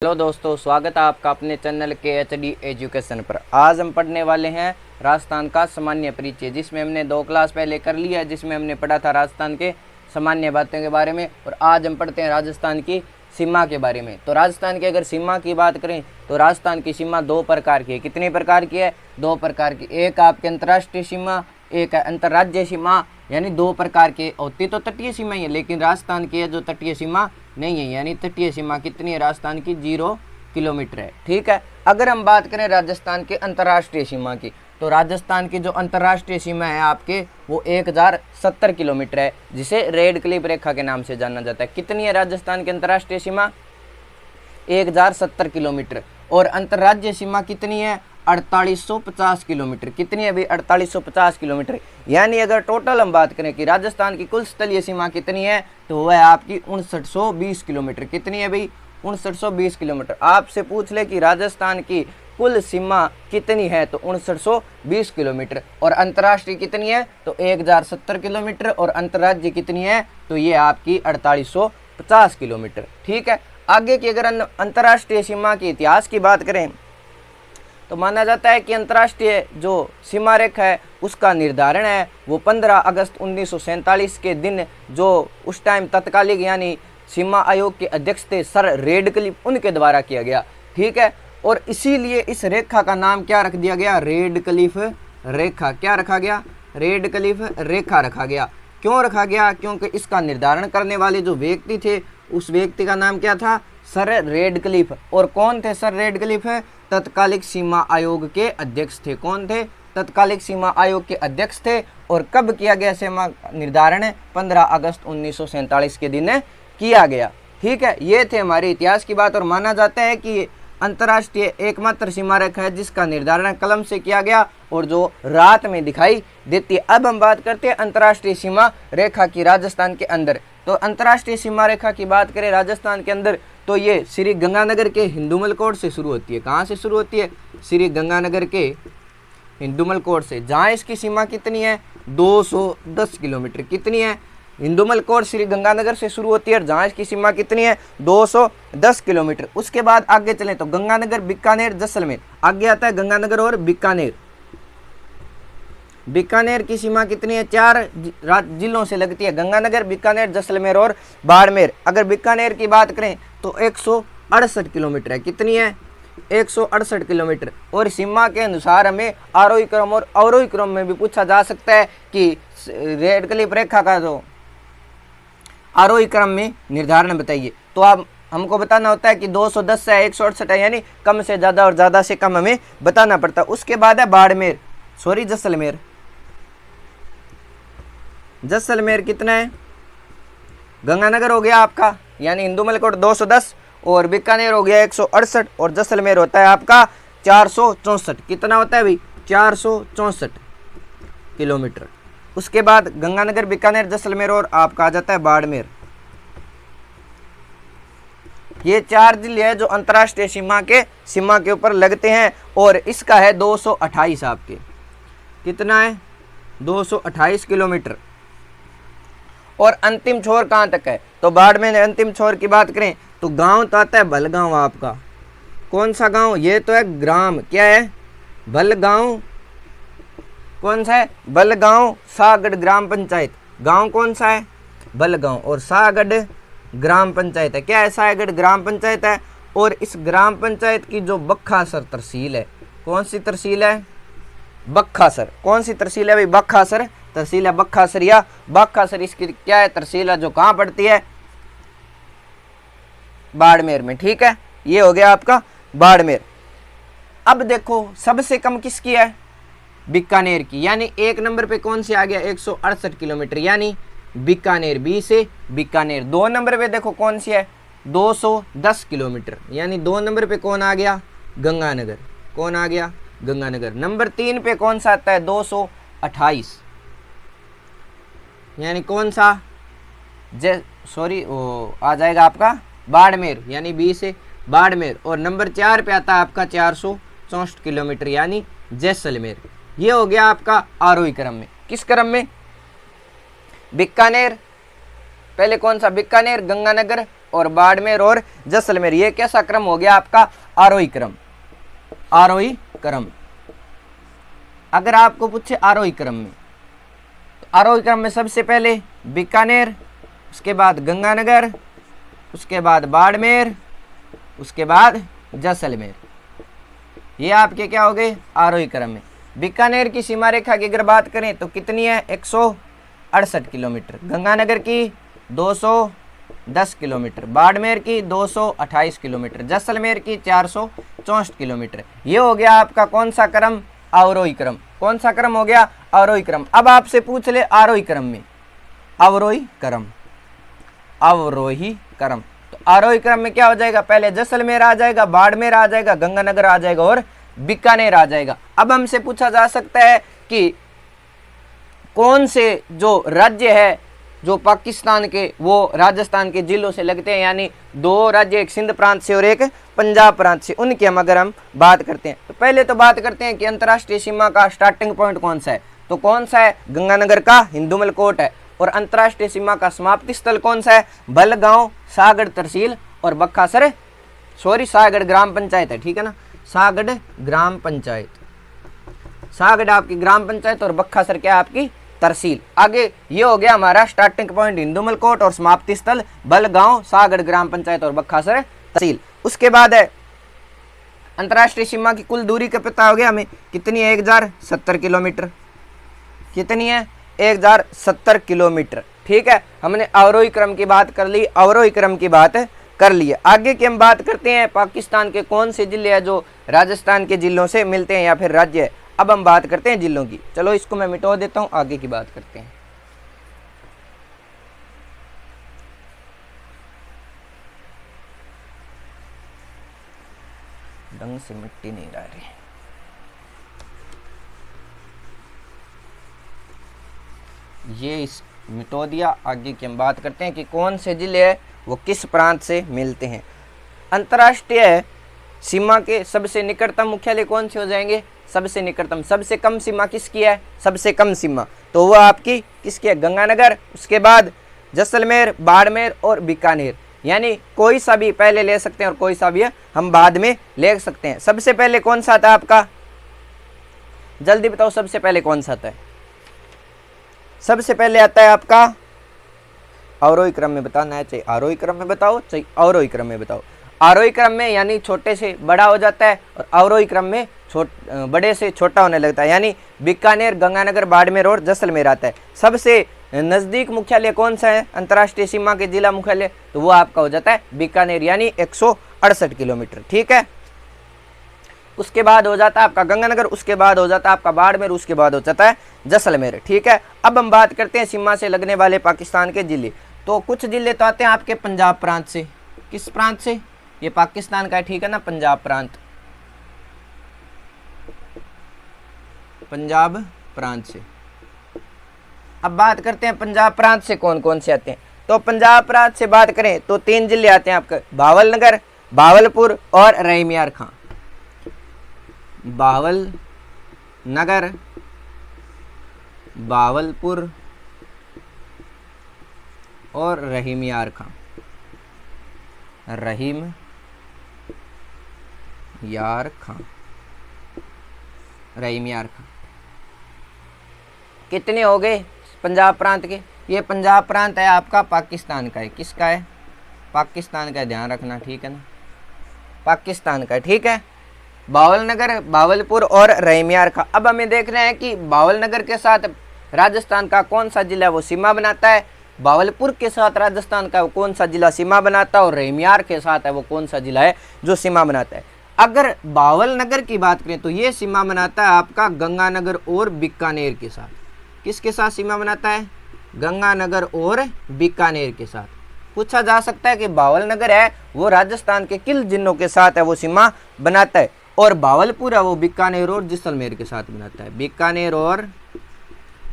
Hello दोस्तों, स्वागत है आपका अपने चैनल के HD एजुकेशन पर। आज हम पढ़ने वाले हैं राजस्थान का सामान्य परिचय, जिसमें हमने 2 क्लास पहले कर लिया है, जिसमें हमने पढ़ा था राजस्थान के सामान्य बातों के बारे में। और आज हम पढ़ते हैं राजस्थान की सीमा के बारे में। तो राजस्थान की अगर सीमा की बात करें तो राजस्थान की सीमा 2 प्रकार की है। कितने प्रकार की है? 2 प्रकार की। एक आपकी अंतर्राष्ट्रीय सीमा, एक है अंतर्राज्यीय सीमा। यानी 2 प्रकार के होती तो तटीय सीमा ही है, लेकिन राजस्थान की है जो तटीय सीमा नहीं है। यानी तटीय सीमा कितनी है राजस्थान की? 0 किलोमीटर है। ठीक है। अगर हम बात करें राजस्थान के अंतर्राष्ट्रीय सीमा की, तो राजस्थान की जो अंतर्राष्ट्रीय सीमा है आपके वो 1070 किलोमीटर है, जिसे रेड क्लिफ रेखा के नाम से जाना जाता है। कितनी है राजस्थान की अंतर्राष्ट्रीय सीमा? 1070 किलोमीटर। और अंतर्राज्यीय सीमा कितनी है? 4850 किलोमीटर। कितनी है भाई? 4850 किलोमीटर। यानी अगर टोटल हम बात करें कि राजस्थान की कुल स्थलीय सीमा कितनी है, तो वह है आपकी 5920 किलोमीटर। कितनी है भाई? 5920 किलोमीटर। आपसे पूछ ले कि राजस्थान की कुल सीमा कितनी है, तो 5920 किलोमीटर। और अंतर्राष्ट्रीय कितनी है? तो 1070 किलोमीटर। और अंतर्राज्यीय कितनी है? तो ये आपकी 4850 किलोमीटर। ठीक है। आगे की अगर अंतर्राष्ट्रीय सीमा के इतिहास की बात करें तो माना जाता है कि अंतर्राष्ट्रीय जो सीमा रेखा है उसका निर्धारण है वो 15 अगस्त 1947 के दिन, जो उस टाइम तत्कालिक यानी सीमा आयोग के अध्यक्ष थे सर रेडक्लिफ, उनके द्वारा किया गया। ठीक है। और इसीलिए इस रेखा का नाम क्या रख दिया गया? रेडक्लिफ रेखा। क्या रखा गया? रेडक्लिफ रेखा रखा गया। क्यों रखा गया? क्योंकि इसका निर्धारण करने वाले जो व्यक्ति थे उस व्यक्ति का नाम क्या था? Sir Radcliffe. और कौन थे सर रेडक्लिफ? तत्कालिक सीमा आयोग के अध्यक्ष थे। कौन थे? तत्कालिक सीमा आयोग के अध्यक्ष थे। और कब किया गया सीमा निर्धारण? 15 अगस्त 1947 के दिन किया गया। ठीक है। ये थे हमारे इतिहास की बात। और माना जाता है कि अंतर्राष्ट्रीय एकमात्र सीमा रेखा है जिसका निर्धारण कलम से किया गया और जो रात में दिखाई देती है। अब हम बात करते हैं अंतर्राष्ट्रीय सीमा रेखा की राजस्थान के अंदर। तो अंतर्राष्ट्रीय सीमा रेखा की बात करें राजस्थान के अंदर, तो ये श्री गंगानगर के हिंदुमल कोट से शुरू होती है। कहाँ से शुरू होती है? श्री गंगानगर के हिंदुमल कोट से, जहाँ इसकी सीमा कितनी है? 210 किलोमीटर। कितनी है? हिंदुमल कोट श्री गंगानगर से शुरू होती है और जहाँ इसकी सीमा कितनी है? 210 किलोमीटर। उसके बाद आगे चलें तो गंगानगर, बीकानेर, जैसलमेर। आगे आता है गंगानगर और बीकानेर। बीकानेर की सीमा कितनी है? 4 जिलों से लगती है, गंगानगर, बीकानेर, जैसलमेर और बाड़मेर। अगर बीकानेर की बात करें तो 168 किलोमीटर है। कितनी है? 168 किलोमीटर। और सीमा के अनुसार हमें आरोही क्रम और अवरोही क्रम में भी पूछा जा सकता है कि रेडक्लिफ रेखा का जो आरोही क्रम में निर्धारण बताइए। तो आप हमको बताना होता है कि 210 से 168 है, यानी कम से ज़्यादा और ज़्यादा से कम हमें बताना पड़ता है। उसके बाद है बाड़मेर, सॉरी जैसलमेर। जैसलमेर कितना है? गंगानगर हो गया आपका यानी हिंदुमल कोट 210, और बीकानेर हो गया 168, और जैसलमेर होता है आपका 464। कितना होता है भाई? 464 किलोमीटर। उसके बाद गंगानगर, बीकानेर, जैसलमेर और आपका आ जाता है बाड़मेर। ये 4 जिले हैं जो अंतर्राष्ट्रीय सीमा के ऊपर लगते हैं। और इसका है 228 आपके। कितना है? 228 किलोमीटर। और अंतिम छोर कहाँ तक है? तो बाड़मेर अंतिम छोर की बात करें तो गांव तो आता है भलगांव आपका। कौन सा गांव? ये तो है ग्राम। क्या है? भलगांव। कौन सा है? भलगांव सागड़ ग्राम पंचायत। गांव कौन सा है? भलगांव। और सागड़ ग्राम पंचायत है। क्या है? सागड़ ग्राम पंचायत है। और इस ग्राम पंचायत की जो बक्खासर तहसील है, कौन सी तहसील है? बक्खासर। कौन सी तहसील है भाई? बक्खासर तहसील है। बक्खासर या बक्खासर इसकी क्या है? तहसील है, जो कहाँ पड़ती है? बाड़मेर में। ठीक है। ये हो गया आपका बाड़मेर। अब देखो सबसे कम किसकी है? बीकानेर की। यानी 1 नंबर पे कौन सी आ गया? 168 किलोमीटर, यानी बीकानेर, बी से बीकानेर। 2 नंबर पे देखो कौन सी है? 210 किलोमीटर। यानी 2 नंबर पे कौन आ गया? गंगानगर। कौन आ गया? गंगानगर। नंबर 3 पे कौन सा आता है? 228, यानी कौन सा? सॉरी वो आ जाएगा आपका बाड़मेर, यानी बी से बाड़मेर। और नंबर 4 पे आता है आपका 464 किलोमीटर, यानी जैसलमेर। ये हो गया आपका आरोही क्रम में। किस क्रम में? बीकानेर, पहले कौन सा? बीकानेर, गंगानगर, और बाड़मेर और जैसलमेर। ये कैसा क्रम हो गया आपका? आरोही क्रम। आरोही क्रम। अगर आपको पूछे आरोही क्रम में, तो आरोही क्रम में सबसे पहले बीकानेर, उसके बाद गंगानगर, उसके बाद बाड़मेर, उसके बाद जैसलमेर। ये आपके क्या हो गए? आरोही क्रम में। बीकानेर की सीमा रेखा की अगर बात करें तो कितनी है? 168 किलोमीटर। गंगानगर की 210 किलोमीटर। बाड़मेर की 228 किलोमीटर। जैसलमेर की 464 किलोमीटर। ये हो गया आपका कौन सा क्रम? अवरोही क्रम। कौन सा क्रम हो गया? अवरोही क्रम। अब आपसे पूछ ले आरोही क्रम में, अवरोही क्रम, अवरोही क्रम। तो आरोही क्रम में क्या हो जाएगा? पहले जैसलमेर आ जाएगा, बाड़मेर आ जाएगा, गंगानगर आ जाएगा और बीकानेर आ जाएगा। अब हमसे पूछा जा सकता है कि कौन से जो राज्य है जो पाकिस्तान के, वो राजस्थान के जिलों से लगते हैं, यानी दो राज्य, एक सिंध प्रांत से और एक पंजाब प्रांत से, उनकी अगर हम बात करते हैं तो पहले तो बात करते हैं कि अंतर्राष्ट्रीय सीमा का स्टार्टिंग पॉइंट कौन सा है। तो कौन सा है? गंगानगर का हिंदुमल कोट है। और अंतर्राष्ट्रीय सीमा का समाप्ति स्थल कौन सा है? बलगांव, सागड़ तहसील और बक्खासर, सागड़ ग्राम पंचायत है, ठीक है ना, सागड़ ग्राम पंचायत। सागड़ आपकी ग्राम पंचायत और बक्खासर क्या आपकी तहसील। आगे ये हो गया हमारा स्टार्टिंग पॉइंट हिंदुमल कोट और समाप्ति स्थल बलगांव, सागड़ ग्राम पंचायत और बक्खासर तहसील। उसके बाद है अंतर्राष्ट्रीय सीमा की कुल दूरी का पता हो गया हमें, कितनी है? 1070 किलोमीटर। कितनी है? 1070 किलोमीटर। ठीक है, हमने अवरोही क्रम की बात कर ली, अवरोही क्रम की बात कर ली है। आगे की हम बात करते हैं पाकिस्तान के कौन से जिले हैं जो राजस्थान के जिलों से मिलते हैं या फिर राज्य है। अब हम बात करते हैं जिलों की। चलो इसको मैं मिटा देता हूं, आगे की बात करते हैं। ढंग से मिट्टी नहीं रह रही। ये इस मिटो दिया। आगे की हम बात करते हैं कि कौन से जिले हैं वो किस प्रांत से मिलते हैं। अंतर्राष्ट्रीय सीमा के सबसे निकटतम मुख्यालय कौन से हो जाएंगे? सबसे निकटतम। सबसे कम सीमा किसकी है? सबसे कम सीमा तो वो आपकी किसकी है? गंगानगर, उसके बाद जैसलमेर, बाड़मेर और बीकानेर। यानी कोई सा भी पहले ले सकते हैं और कोई सा भी हम बाद में ले सकते हैं। सबसे पहले कौन सा था आपका? जल्दी बताओ, सबसे पहले कौन सा था? सबसे पहले आता है आपका अवरोही क्रम में बताना है, चाहे आरोही क्रम में बताओ चाहे अवरोही क्रम में बताओ। आरोही क्रम में यानी छोटे से बड़ा हो जाता है और अवरोही क्रम में बड़े से छोटा होने लगता है, यानी बीकानेर, गंगानगर, बाड़मेर और जैसलमेर आता है। सबसे नज़दीक मुख्यालय कौन सा है अंतर्राष्ट्रीय सीमा के जिला मुख्यालय? तो वो आपका हो जाता है बीकानेर, यानी 168 किलोमीटर। ठीक है, उसके बाद हो जाता है आपका गंगानगर, उसके बाद हो जाता है आपका बाड़मेर, उसके बाद हो जाता है जैसलमेर। ठीक है, अब हम बात करते हैं सीमा से लगने वाले पाकिस्तान के जिले। तो कुछ जिले तो आते हैं आपके पंजाब प्रांत से। किस प्रांत से? ये पाकिस्तान का है, ठीक है ना, पंजाब प्रांत, पंजाब प्रांत से। अब बात करते हैं पंजाब प्रांत से कौन कौन से आते हैं। तो पंजाब प्रांत से बात करें तो 3 जिले आते हैं आपके, भावलनगर, भावलपुर और रहीमियार खां। भावलनगर, भावलपुर और रहीमियार खां। रहीम यार खां, रहीमियार खां। कितने हो गए पंजाब प्रांत के? ये पंजाब प्रांत है आपका पाकिस्तान का है। किसका है? पाकिस्तान का, ध्यान रखना, ठीक है ना, पाकिस्तान का। ठीक है, भावलनगर, भावलपुर और रहीमियार खां। अब हमें देखना है कि भावलनगर के साथ राजस्थान का कौन सा जिला वो सीमा बनाता है, भावलपुर के साथ राजस्थान का वो कौन सा जिला सीमा बनाता है और रहीमियार के साथ है वो कौन सा जिला है जो सीमा बनाता है। अगर भावलनगर की बात करें तो ये सीमा बनाता है आपका गंगानगर और बीकानेर के साथ। किसके साथ सीमा बनाता है? गंगानगर और बीकानेर के साथ। पूछा जा सकता है कि भावलनगर है वो राजस्थान के किन जिलों के साथ है वो सीमा बनाता है, और भावलपुर है वो बीकानेर और जैसलमेर के साथ बनाता है, बीकानेर और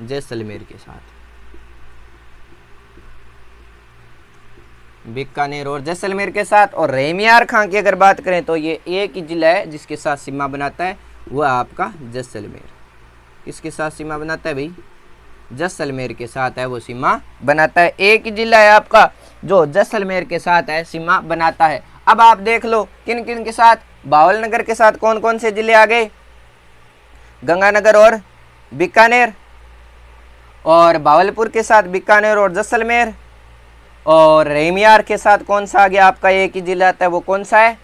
जैसलमेर के साथ, बीकानेर और जैसलमेर के साथ। और रहीमियार खां की अगर बात करें तो ये एक ही जिला है जिसके साथ सीमा बनाता है, वह आपका जैसलमेर। किसके साथ सीमा बनाता है भाई? जैसलमेर के साथ है वो सीमा बनाता है। एक ही जिला है आपका जो जैसलमेर के साथ है सीमा बनाता है। अब आप देख लो किन किन के साथ, भावलनगर के साथ कौन कौन से जिले आ गए, गंगानगर और बीकानेर, और भावलपुर के साथ बीकानेर और जैसलमेर, और रेमियार के साथ कौन सा आ गया आपका, एक ही जिला आता है, वो कौन सा है,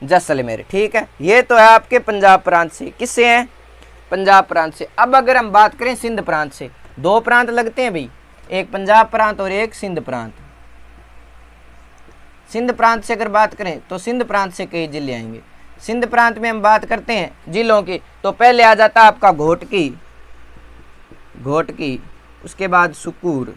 जैसलमेर। ठीक है, ये तो है आपके पंजाब प्रांत से। किससे हैं, पंजाब प्रांत से। अब अगर हम बात करें सिंध प्रांत से, दो प्रांत लगते हैं भाई, एक पंजाब प्रांत और एक सिंध प्रांत। सिंध प्रांत से अगर बात करें तो सिंध प्रांत से कई जिले आएंगे। सिंध प्रांत में हम बात करते हैं जिलों की, तो पहले आ जाता है आपका घोटकी, घोटकी, उसके बाद सुकूर,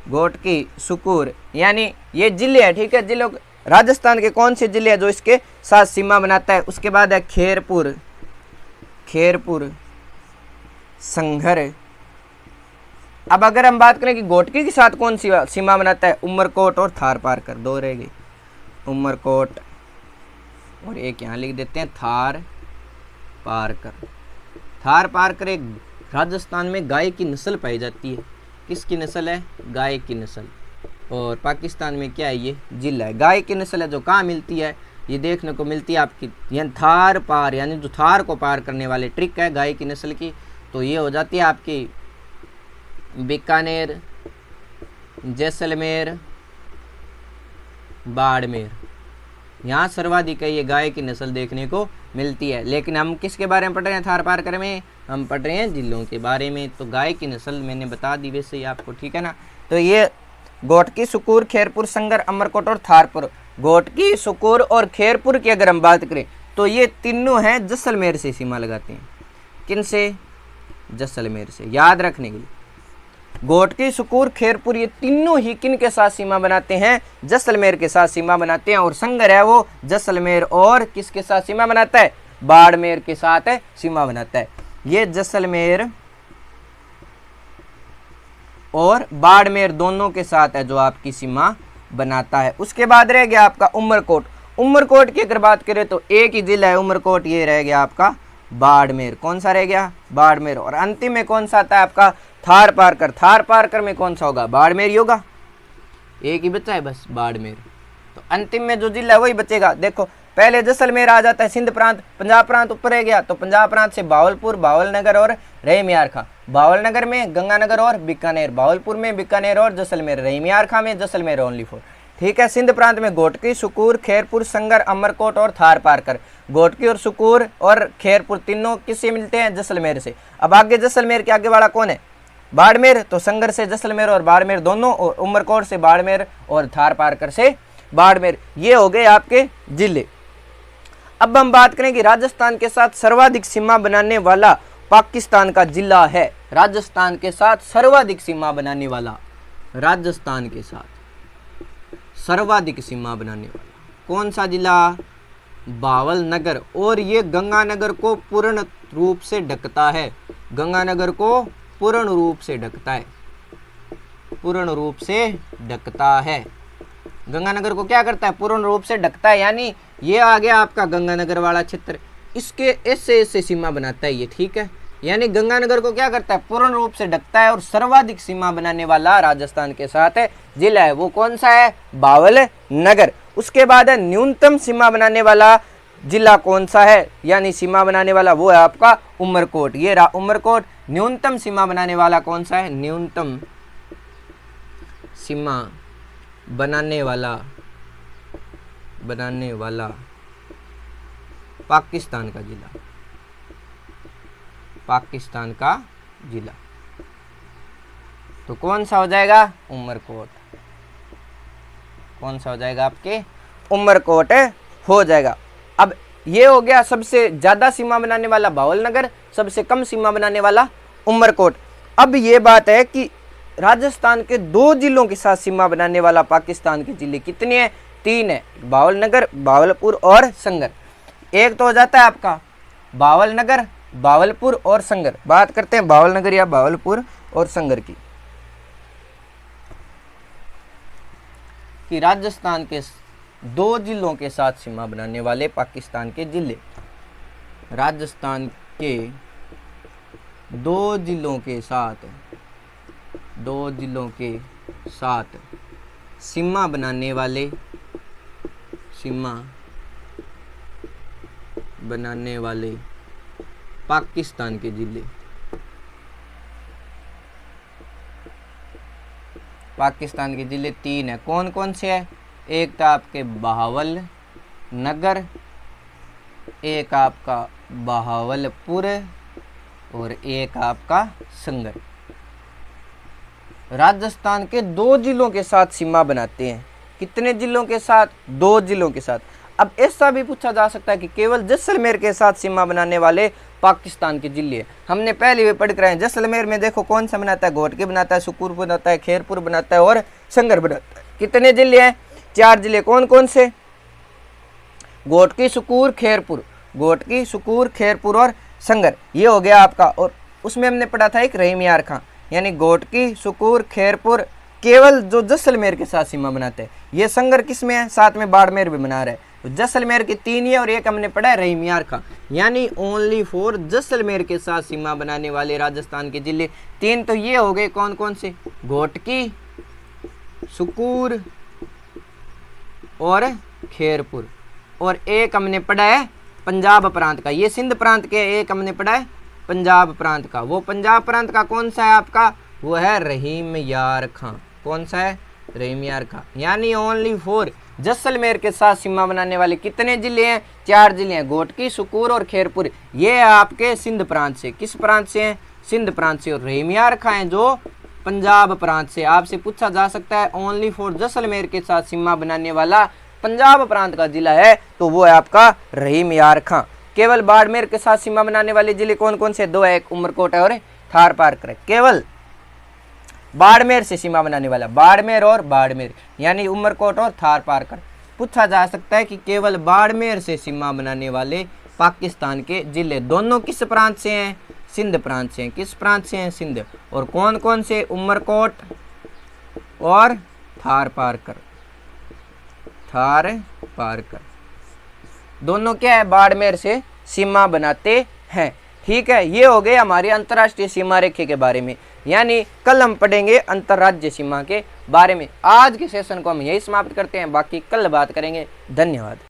घोटकी, सुकूर, यानी ये जिले हैं। ठीक है, जिलों, राजस्थान के कौन से जिले हैं जो इसके साथ सीमा बनाता है। उसके बाद है खेरपुर, खेरपुर, संघर। अब अगर हम बात करें कि घोटकी के साथ कौन सी सीमा बनाता है, उमरकोट और थार पारकर, दो रह गई, उमरकोट और एक यहाँ लिख देते हैं थार पारकर। थार पारकर एक राजस्थान में गाय की नस्ल पाई जाती है। किसकी नस्ल है, गाय की नस्ल। और पाकिस्तान में क्या है, ये जिला है, गाय की नस्ल है। जो कहाँ मिलती है, ये देखने को मिलती है आपकी, यानी थार पार, यानी जो थार को पार करने वाले ट्रिक है गाय की नस्ल की, तो ये हो जाती है आपकी बीकानेर, जैसलमेर, बाड़मेर। यहाँ सर्वाधिक है ये गाय की नस्ल देखने को मिलती है। लेकिन हम किसके बारे में पढ़ रहे हैं, थार पारकर में हम पढ़ रहे हैं जिलों के बारे में। तो गाय की नस्ल मैंने बता दी वैसे ही आपको, ठीक है ना। तो ये घोटकी, सुकूर, खेरपुर, संगर, अमरकोट और थारपुर। घोटकी, सुकूर और खेरपुर की अगर हम बात करें तो ये तीनों हैं जैसलमेर से सीमा लगाते हैं। किन से, जैसलमेर से, याद रखने के लिए। घोटकी, सुकूर, खेरपुर ये तीनों ही किन के साथ सीमा बनाते हैं, जैसलमेर के साथ सीमा बनाते हैं। और संगर है वो जैसलमेर और किसके साथ सीमा बनाता है, बाड़मेर के साथ सीमा बनाता है। ये जैसलमेर और बाड़मेर दोनों के साथ है जो आपकी सीमा बनाता है। उसके बाद रह गया आपका उमरकोट। उमरकोट की अगर बात करें तो एक ही जिला है उमरकोट, ये रह गया आपका बाड़मेर। कौन सा रह गया, बाड़मेर। और अंतिम में कौन सा आता है आपका, थार पारकर। थार पारकर में कौन सा होगा, बाड़मेर ही होगा, एक ही बचा है बस, बाड़मेर। तो अंतिम में जो जिला है वही बचेगा। देखो पहले जैसलमेर आ जाता है, सिंध प्रांत, पंजाब प्रांत ऊपर रह गया, तो पंजाब प्रांत से भावलपुर, भावलनगर और रहीमियार खां। भावलनगर में गंगानगर और बीकानेर, भावलपुर में बीकानेर और जैसलमेर, रहीमियार खां में जैसलमेर ओनली फोर। ठीक है, सिंध प्रांत में घोटकी, सुकूर, खेरपुर, संगर, अमरकोट और थार पारकर। घोटकी और सुकूर और खेरपुर तीनों किससे मिलते हैं, जैसलमेर से। अब आगे जैसलमेर के आगे वाला कौन है, बाड़मेर। तो संगर से जैसलमेर और बाड़मेर दोनों, और उमरकोट से बाड़मेर और थार पारकर से बाड़मेर। ये हो गए आपके जिले। अब हम बात करें कि राजस्थान के साथ सर्वाधिक सीमा बनाने वाला पाकिस्तान का जिला है। राजस्थान के साथ सर्वाधिक सीमा बनाने वाला, राजस्थान के साथ सर्वाधिक सीमा बनाने वाला कौन सा जिला, भावलनगर। और ये गंगानगर को पूर्ण रूप से ढकता है, गंगानगर को पूर्ण रूप से ढकता है, पूर्ण रूप से ढकता है। गंगानगर को क्या करता है, पूर्ण रूप से ढकता है। यानी ये आ गया आपका गंगानगर वाला क्षेत्र, इसके ऐसे ऐसे सीमा बनाता है ये, ठीक है। यानी गंगानगर को क्या करता है, पूर्ण रूप से ढकता है। और सर्वाधिक सीमा बनाने वाला राजस्थान के साथ जिला है, वो कौन सा है, भावलनगर। उसके बाद है न्यूनतम सीमा बनाने वाला जिला कौन सा है, यानी सीमा बनाने वाला, वो है आपका उमरकोट। ये रहा उमरकोट। न्यूनतम सीमा बनाने वाला कौन सा है, न्यूनतम सीमा बनाने वाला पाकिस्तान का जिला, पाकिस्तान का जिला। तो कौन सा हो जाएगा, उमरकोट। कौन सा हो जाएगा, आपके उमरकोट हो जाएगा। अब ये हो गया सबसे ज्यादा सीमा बनाने वाला भावलनगर, सबसे कम सीमा बनाने वाला उमरकोट। अब ये बात है कि राजस्थान के दो जिलों के साथ सीमा बनाने वाला पाकिस्तान के जिले कितने हैं, 3 है, भावलनगर, भावलपुर और संगर। एक तो हो जाता है आपका भावलनगर, भावलपुर और संगर। बात करते हैं भावलनगर या भावलपुर और संगर की, कि राजस्थान के 2 जिलों के साथ सीमा बनाने वाले पाकिस्तान के जिले। राजस्थान के 2 जिलों के साथ, 2 जिलों के साथ सीमा बनाने वाले पाकिस्तान के जिले। पाकिस्तान के जिले 3 है, कौन कौन से है? एक तो आपके बहावल नगर, एक आपका बहावलपुर और एक आपका संगर। राजस्थान के 2 जिलों के साथ सीमा बनाते हैं। कितने जिलों के साथ? 2 जिलों के साथ। अब ऐसा भी पूछा जा सकता है कि केवल जैसलमेर के साथ सीमा बनाने वाले पाकिस्तान के जिले। हमने पहले भी पढ़ कर आए, जैसलमेर में देखो कौन सा बनाता है? घोटकी बनाता है, सुकूर बनाता है, खेरपुर बनाता है और संगर बनाता है। कितने जिले हैं? 4 जिले। कौन कौन से? घोटकी, सुकूर, खेरपुर। घोटकी, सुकूर, खेरपुर और संगर, ये हो गया आपका। और उसमें हमने पढ़ा था एक रहीम यार खां, यानी घोटकी, सुकूर, खेरपुर केवल जो जैसलमेर के साथ सीमा बनाते हैं। ये संगर किस में है? साथ में बाड़मेर भी बना रहा है। तो जैसलमेर के 3 ही और एक हमने पढ़ा है रहीम यार खां, यानी ओनली फॉर जैसलमेर के साथ सीमा बनाने वाले राजस्थान के जिले 3 तो ये हो गए। कौन कौन से? घोटकी, सुकूर और खेरपुर। और एक हमने पढ़ा है पंजाब प्रांत का, ये सिंध प्रांत के, एक हमने पढ़ा है पंजाब प्रांत का। वो पंजाब प्रांत का कौन सा है आपका? वो है रहीम यार खां। कौन सा है? रहीम यार खां। यानी ओनली फॉर जैसलमेर के साथ सीमा बनाने वाले कितने जिले हैं? 4 जिले हैं, घोटकी, सुकूर और खेरपुर। ये आपके सिंध प्रांत से। किस प्रांत से हैं? सिंध प्रांत से। और रहीम यार खां है जो पंजाब प्रांत से। आपसे पूछा जा सकता है ओनली फॉर जैसलमेर के साथ सीमा बनाने वाला पंजाब प्रांत का जिला है, तो वो है आपका रहीम यार खां। केवल बाड़मेर के साथ सीमा बनाने वाले जिले कौन कौन से? 2 है, एक उमरकोट है और थार पारकर। केवल बाड़मेर से सीमा बनाने वाला, बाड़मेर और बाड़मेर, यानी उमरकोट और थार पारकर। पूछा जा सकता है कि केवल बाड़मेर से सीमा बनाने वाले पाकिस्तान के जिले दोनों किस प्रांत से हैं? सिंध प्रांत से हैं। किस प्रांत से हैं? सिंध। और कौन कौन से? उमरकोट और थार पारकर। थार पारकर दोनों क्या है? बाड़मेर से सीमा बनाते हैं। ठीक है, ये हो गए हमारी अंतर्राष्ट्रीय सीमा रेखा के बारे में, यानी कल हम पढ़ेंगे अंतर्राज्यीय सीमा के बारे में। आज के सेशन को हम यही समाप्त करते हैं, बाकी कल बात करेंगे। धन्यवाद।